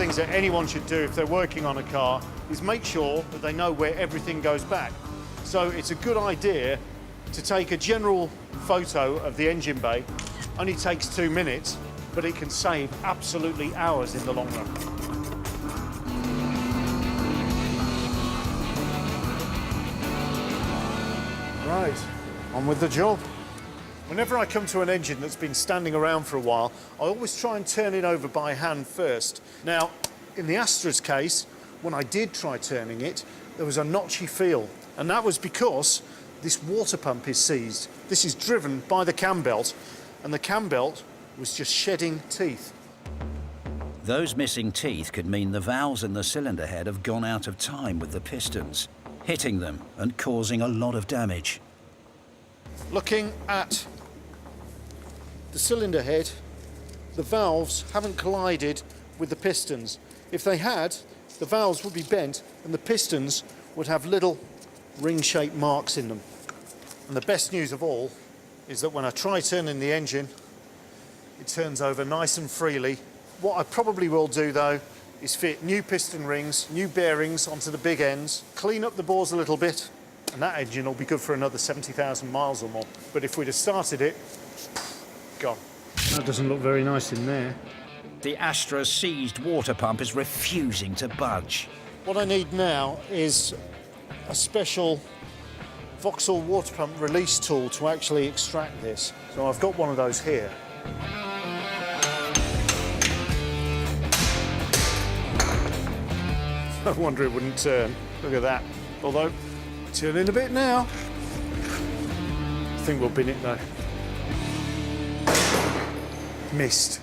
things that anyone should do if they're working on a car is make sure that they know where everything goes back. So it's a good idea to take a general photo of the engine bay. Only takes 2 minutes, but it can save absolutely hours in the long run. Right, on with the job. Whenever I come to an engine that's been standing around for a while, I always try and turn it over by hand first. Now, in the Astra's case, when I did try turning it, there was a notchy feel, and that was because this water pump is seized. This is driven by the cam belt, and the cam belt was just shedding teeth. Those missing teeth could mean the valves in the cylinder head have gone out of time with the pistons, hitting them and causing a lot of damage. Looking at the cylinder head, the valves haven't collided with the pistons. If they had, the valves would be bent and the pistons would have little ring-shaped marks in them. And the best news of all is that when I try turning the engine, it turns over nice and freely. What I probably will do though is fit new piston rings, new bearings onto the big ends, clean up the bores a little bit, and that engine will be good for another 70,000 miles or more. But if we'd have started it, gone. That doesn't look very nice in there. The Astra's seized water pump is refusing to budge. What I need now is a special Vauxhall water pump release tool to actually extract this. So I've got one of those here. No wonder it wouldn't turn. Look at that. Although, turning a bit now. I think we'll bin it though. Missed.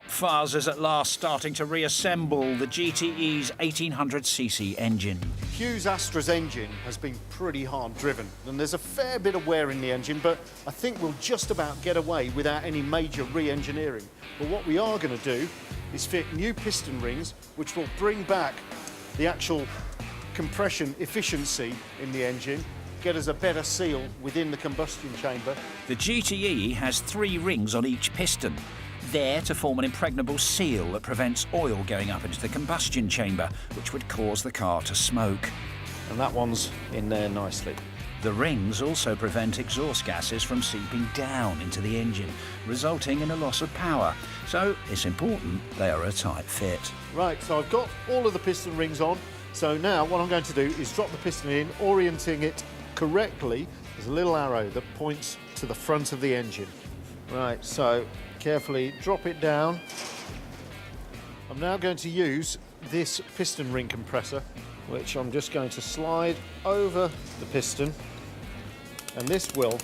Fuzz is at last starting to reassemble the GTE's 1800cc engine. Hugh's Astra's engine has been pretty hard driven, and there's a fair bit of wear in the engine, but I think we'll just about get away without any major re-engineering. But what we are going to do is fit new piston rings, which will bring back the actual compression efficiency in the engine, get us a better seal within the combustion chamber. The GTE has 3 rings on each piston, there to form an impregnable seal that prevents oil going up into the combustion chamber, which would cause the car to smoke. And that one's in there nicely. The rings also prevent exhaust gases from seeping down into the engine, resulting in a loss of power. So it's important they are a tight fit. Right, so I've got all of the piston rings on. So now what I'm going to do is drop the piston in, orienting it correctly. There's a little arrow that points to the front of the engine. Right, so carefully drop it down. I'm now going to use this piston ring compressor, which I'm just going to slide over the piston, and this will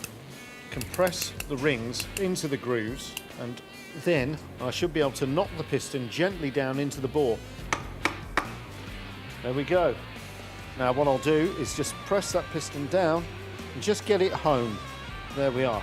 compress the rings into the grooves, and then I should be able to knock the piston gently down into the bore. There we go. Now what I'll do is just press that piston down and just get it home. There we are.